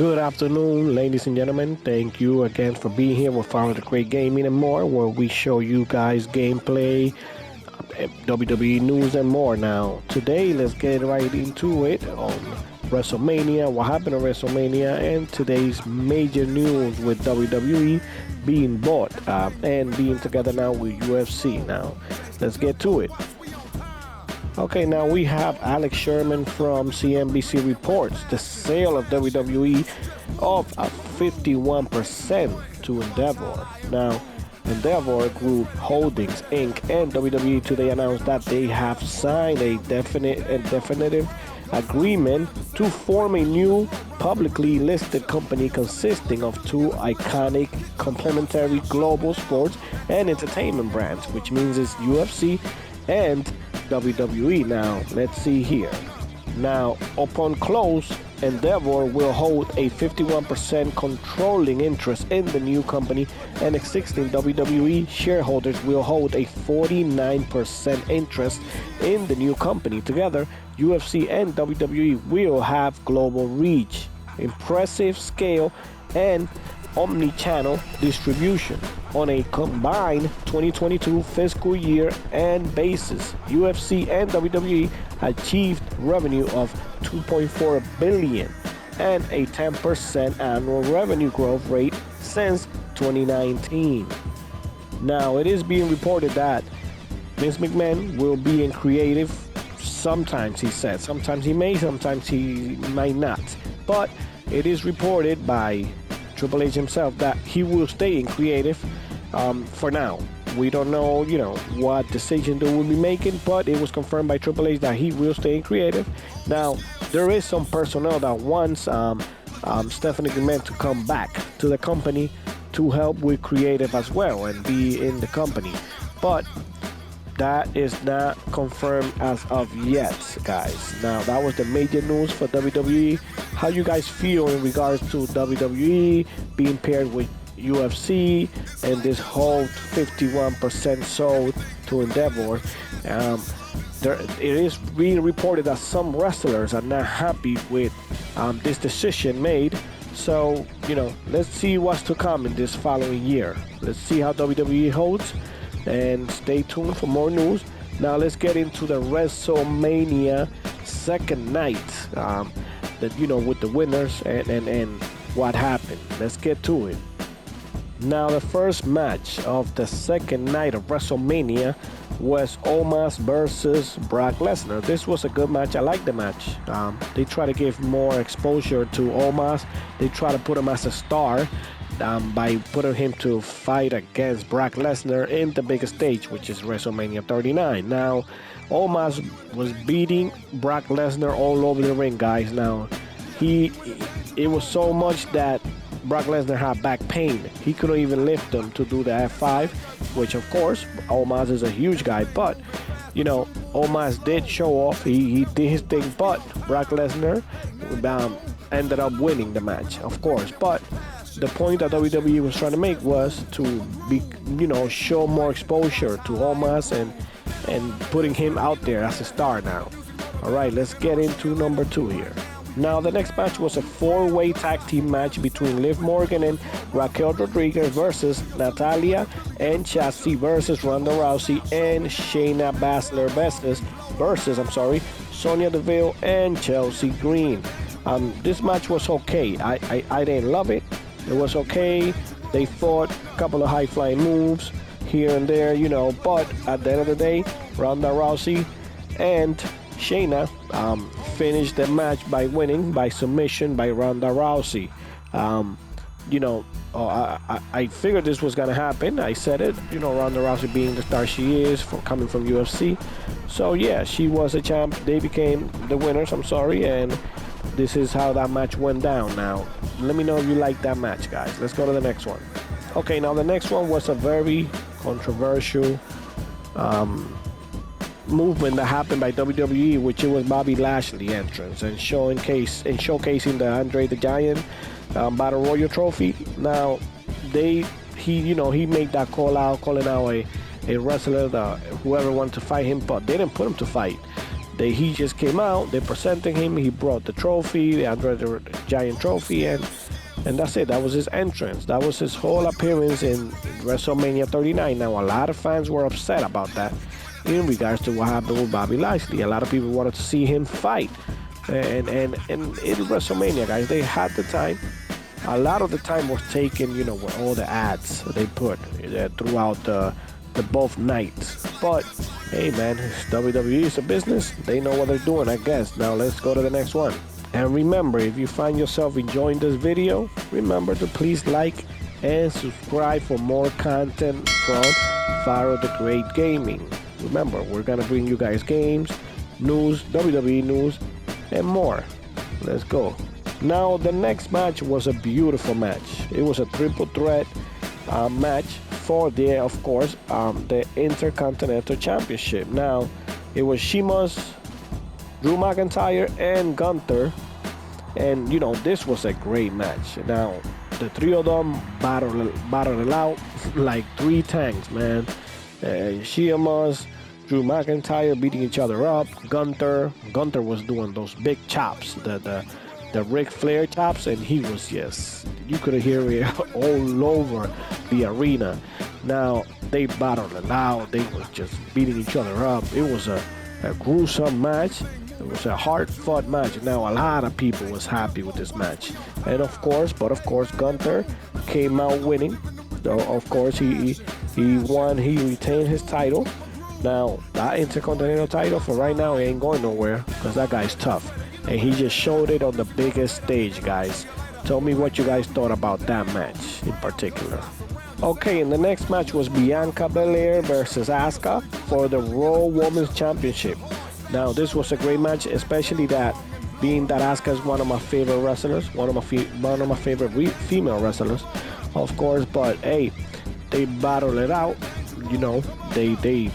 Good afternoon, ladies and gentlemen. Thank you again for being here with Follow the Great Gaming and more, where we show you guys gameplay, WWE news, and more. Now, today, let's get right into it on WrestleMania, what happened at WrestleMania, and today's major news with WWE being bought and being together now with UFC. Now, let's get to it. Okay, now we have Alex Sherman from CNBC reports the sale of WWE of 51% to Endeavor. Now, Endeavor Group Holdings Inc. and WWE today announced that they have signed a definitive agreement to form a new publicly listed company consisting of two iconic complementary global sports and entertainment brands, which means it's UFC and WWE. Now, let's see here. Now, upon close, Endeavor will hold a 51% controlling interest in the new company, and existing WWE shareholders will hold a 49% interest in the new company. Together, UFC and WWE will have global reach, impressive scale, and omni-channel distribution. On a combined 2022 fiscal year end basis, UFC and WWE achieved revenue of $2.4 billion and a 10% annual revenue growth rate since 2019. Now, it is being reported that Vince McMahon will be in creative. Sometimes he said, sometimes he may, sometimes he might not. But it is reported by Triple H himself that he will stay in creative for now. We don't know, what decision they will be making, but it was confirmed by Triple H that he will stay in creative. Now, there is some personnel that wants Stephanie McMahon to come back to the company to help with creative as well and be in the company. But that is not confirmed as of yet, guys. Now, that was the major news for WWE. How you guys feel in regards to WWE being paired with UFC and this whole 51% sold to Endeavor? It is being reported that some wrestlers are not happy with this decision made. So, let's see what's to come in this following year. Let's see how WWE holds, and stay tuned for more news. Now, let's get into the WrestleMania second night, with the winners and what happened. Let's get to it. Now, the first match of the second night of WrestleMania was Omos versus Brock Lesnar. This was a good match. I like the match. They try to give more exposure to Omos. They try to put him as a star by putting him to fight against Brock Lesnar in the biggest stage, which is WrestleMania 39. Now, Omos was beating Brock Lesnar all over the ring, guys. Now, it was so much that Brock Lesnar had back pain. He couldn't even lift him to do the F5, which, of course, Omos is a huge guy. But, Omos did show off. He did his thing, but Brock Lesnar ended up winning the match, of course. But the point that WWE was trying to make was to be, show more exposure to Omos and putting him out there as a star now. All right, let's get into number 2 here. Now, the next match was a 4-way tag team match between Liv Morgan and Raquel Rodriguez versus Natalya and Shotzi versus Ronda Rousey and Shayna Baszler versus Sonya Deville and Chelsea Green. This match was okay. I didn't love it. It was okay. They fought a couple of high-flying moves here and there, but at the end of the day, Ronda Rousey and Shayna finished the match by winning by submission by Ronda Rousey. I figured this was going to happen. I said it, Ronda Rousey being the star she is, coming from UFC. So, yeah, she was a champ. They became the winners, and this is how that match went down. Now, let me know if you like that match, guys. Let's go to the next one. Okay, now the next one was a very controversial movement that happened by WWE, which it was Bobby Lashley entrance and showcasing the Andre the Giant Battle Royal trophy. Now, he made that calling out a wrestler, whoever wanted to fight him, but they didn't put him to fight. He just came out. They're presenting him. He brought the trophy, the Andre the Giant trophy, and that's it. That was his entrance. That was his whole appearance in WrestleMania 39. Now, a lot of fans were upset about that in regards to what happened with Bobby Lashley. A lot of people wanted to see him fight. And in WrestleMania, guys, they had the time. A lot of the time was taken, with all the ads they put throughout the both nights. But hey, man, WWE is a business. They know what they're doing, I guess. Now let's go to the next one. And remember, if you find yourself enjoying this video, remember to please like and subscribe for more content from Faro the Great Gaming. Remember, we're gonna bring you guys games, news, WWE news, and more. Let's go. Now, the next match was a beautiful match. It was a triple threat match for of course, the Intercontinental Championship. Now, it was Sheamus, Drew McIntyre, and Gunther. And, this was a great match. Now, the three of them battled it out like three tanks, man. Sheamus, Drew McIntyre beating each other up. Gunther was doing those big chops, the Ric Flair chops, and he was you could hear it all over the arena. Now, they battled it out. They were just beating each other up. It was a gruesome match. It was a hard-fought match. Now, a lot of people was happy with this match. And of course, Gunther came out winning. So, of course, he won. He retained his title. Now, that Intercontinental title, for right now, it ain't going nowhere because that guy's tough. And he just showed it on the biggest stage, guys. Tell me what you guys thought about that match in particular. Okay, and the next match was Bianca Belair versus Asuka for the Raw Women's Championship. Now, this was a great match, especially being that Asuka is one of my favorite wrestlers, one of my favorite female wrestlers, of course. But hey, they battled it out. They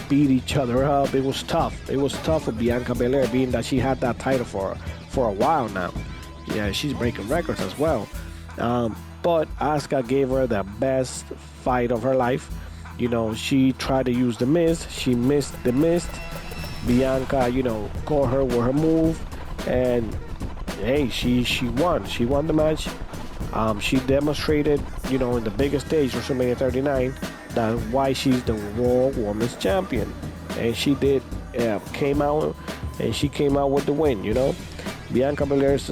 beat each other up. It was tough. It was tough for Bianca Belair, being that she had that title for a while now. Yeah, she's breaking records as well. But Asuka gave her the best fight of her life. She tried to use the Miz. She missed the Miz. Bianca, caught her with her move, and hey, she won. She won the match. She demonstrated, in the biggest stage, WrestleMania 39, that why she's the Raw Women's Champion, and she came out with the win. Bianca Belair is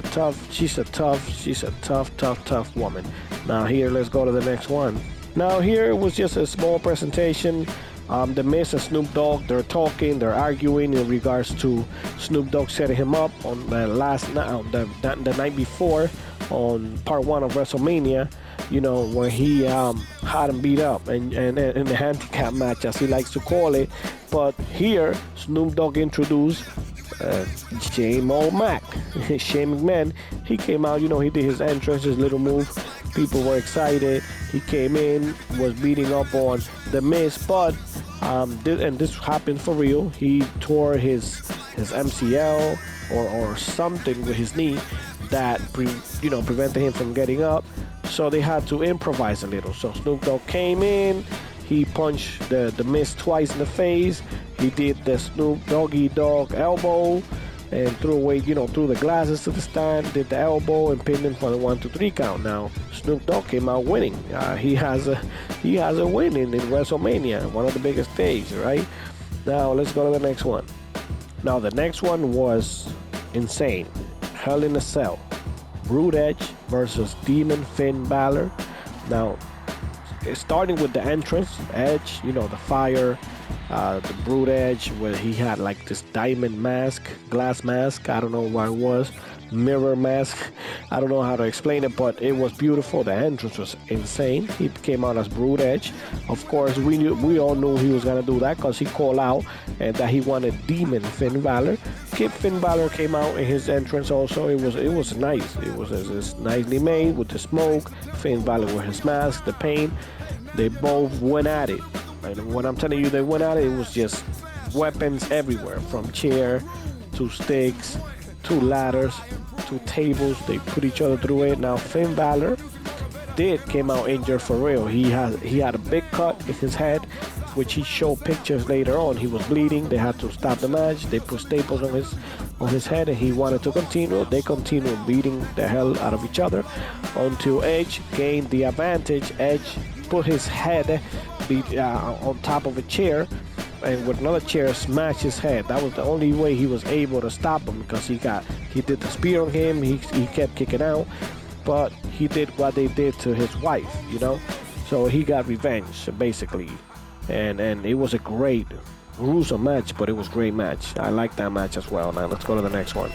she's a tough woman. Now here, let's go to the next one. Now here was just a small presentation. The Miz and Snoop Dogg, they're talking, they're arguing in regards to Snoop Dogg setting him up on the last night, the night before, on part 1 of WrestleMania, where he had him beat up and in the handicap match, as he likes to call it. But here, Snoop Dogg introduced Shane McMahon. He came out, he did his entrance, his little move. People were excited. He came in, was beating up on the Miz, but and this happened for real. He tore his MCL or something with his knee that prevented him from getting up. So they had to improvise a little. So Snoop Dogg came in. He punched the Miz twice in the face. He did the Snoop Doggy Dog elbow and threw away, threw the glasses to the stand, did the elbow, and pinned him for the 1, 2, 3 count. Now Snoop Dogg came out winning. He has a win in WrestleMania, one of the biggest stages, right? Now let's go to the next one. Now the next one was insane. Hell in a Cell. Brood Edge versus Demon Finn Balor. Now, starting with the entrance, Edge, the fire, the Brood Edge, where he had like this diamond mask, glass mask, I don't know what it was, mirror mask, I don't know how to explain it, but it was beautiful. The entrance was insane. He came out as Brood Edge. Of course, we all knew he was gonna do that because he called out and that he wanted Demon Finn Balor. Finn Balor came out in his entrance also. It was nice. It was nicely made with the smoke. Finn Balor with his mask, the paint. They both went at it. And when I'm telling you they went at it, it was just weapons everywhere, from chair to sticks to ladders to tables. They put each other through it. Now Finn Balor, came out injured for real. He had a big cut in his head, which he showed pictures later on. He was bleeding. They had to stop the match. They put staples on his head, and he wanted to continue. They continued beating the hell out of each other until Edge gained the advantage. Edge put his head on top of a chair, and with another chair smashed his head. That was the only way he was able to stop him, because he did the spear on him. He kept kicking out, but he did what they did to his wife, you know. So he got revenge basically, and it was a great, gruesome match, but it was a great match. I like that match as well. Now let's go to the next one.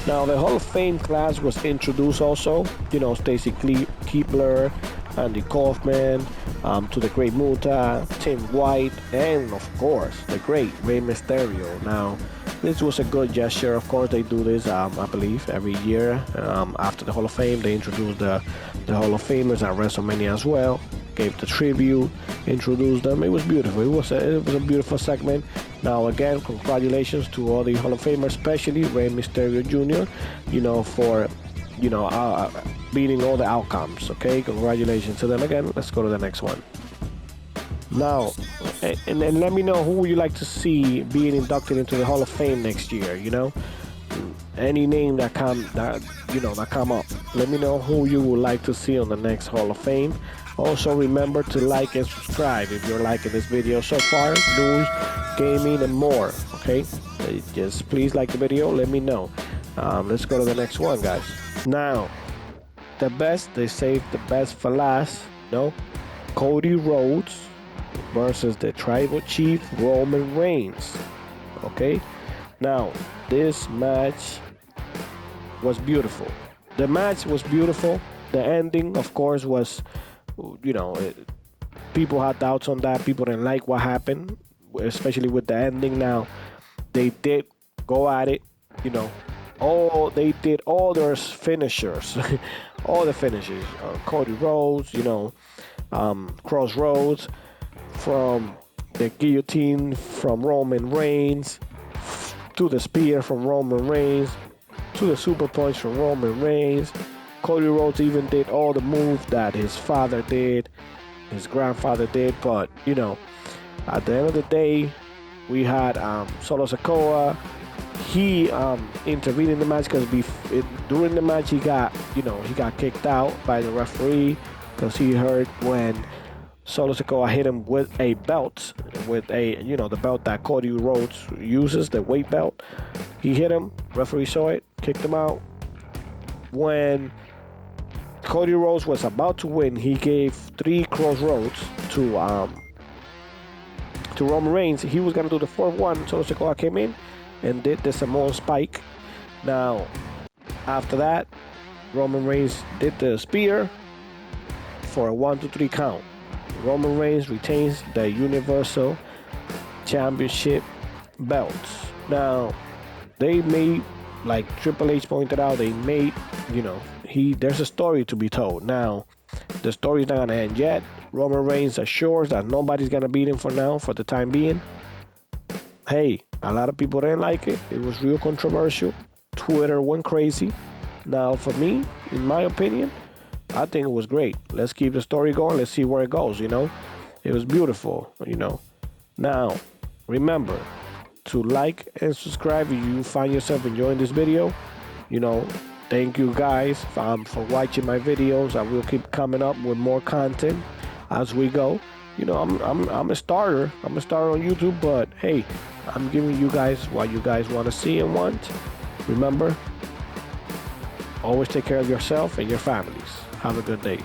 Now the Hall of Fame class was introduced also. You know, Stacy Keibler, Andy Kaufman, to the Great Muta, Tim White, and of course the great Rey Mysterio. Now this was a good gesture. Of course they do this, I believe, every year. After the Hall of Fame, they introduce the Hall of Famers at WrestleMania as well. Gave the tribute, introduced them. It was beautiful. It was a beautiful segment. Now again, congratulations to all the Hall of Famers, especially Rey Mysterio Jr. You know, for beating all the outcomes. Okay, congratulations to them again. Let's go to the next one. Now, and let me know who you like to see being inducted into the Hall of Fame next year. You know, any name that come up. Let me know who you would like to see on the next Hall of Fame. Also, remember to like and subscribe if you're liking this video so far. News, gaming, and more. Okay, just please like the video. Let me know. Let's go to the next one, guys. Now, they saved the best for last. No, Cody Rhodes versus the Tribal Chief Roman Reigns. Okay, now this match was beautiful. The match was beautiful. The ending, of course, was, people had doubts on that. People didn't like what happened, especially with the ending. Now, they did go at it, they did all their finishers, all the finishes. Cody Rhodes, Crossroads, from the guillotine from Roman Reigns, to the spear from Roman Reigns, to the super punch from Roman Reigns. Cody Rhodes even did all the moves that his father did, his grandfather did, but at the end of the day, we had Solo Sikoa. He intervened in the match because during the match he got kicked out by the referee because he heard when Solo Sikoa hit him with a belt, the belt that Cody Rhodes uses, the weight belt. He hit him. Referee saw it, kicked him out. When Cody Rhodes was about to win, he gave 3 crossroads to Roman Reigns. He was gonna do the 4th one. Solo Sikoa came in and did the Samoan spike. Now, after that, Roman Reigns did the spear for a 1, 2, 3 count. Roman Reigns retains the Universal Championship belts. Now, they made, like Triple H pointed out, there's a story to be told. Now, the story's not gonna end yet. Roman Reigns assures that nobody's gonna beat him for the time being. Hey, a lot of people didn't like it. It was real controversial. Twitter went crazy. Now, for me, in my opinion, I think it was great. Let's keep the story going. Let's see where it goes, It was beautiful, Now, remember to like and subscribe if you find yourself enjoying this video. Thank you guys for watching my videos. I will keep coming up with more content as we go. I'm a starter. I'm a starter on YouTube, but hey, I'm giving you guys what you guys want to see and want. Remember, always take care of yourself and your families. Have a good day.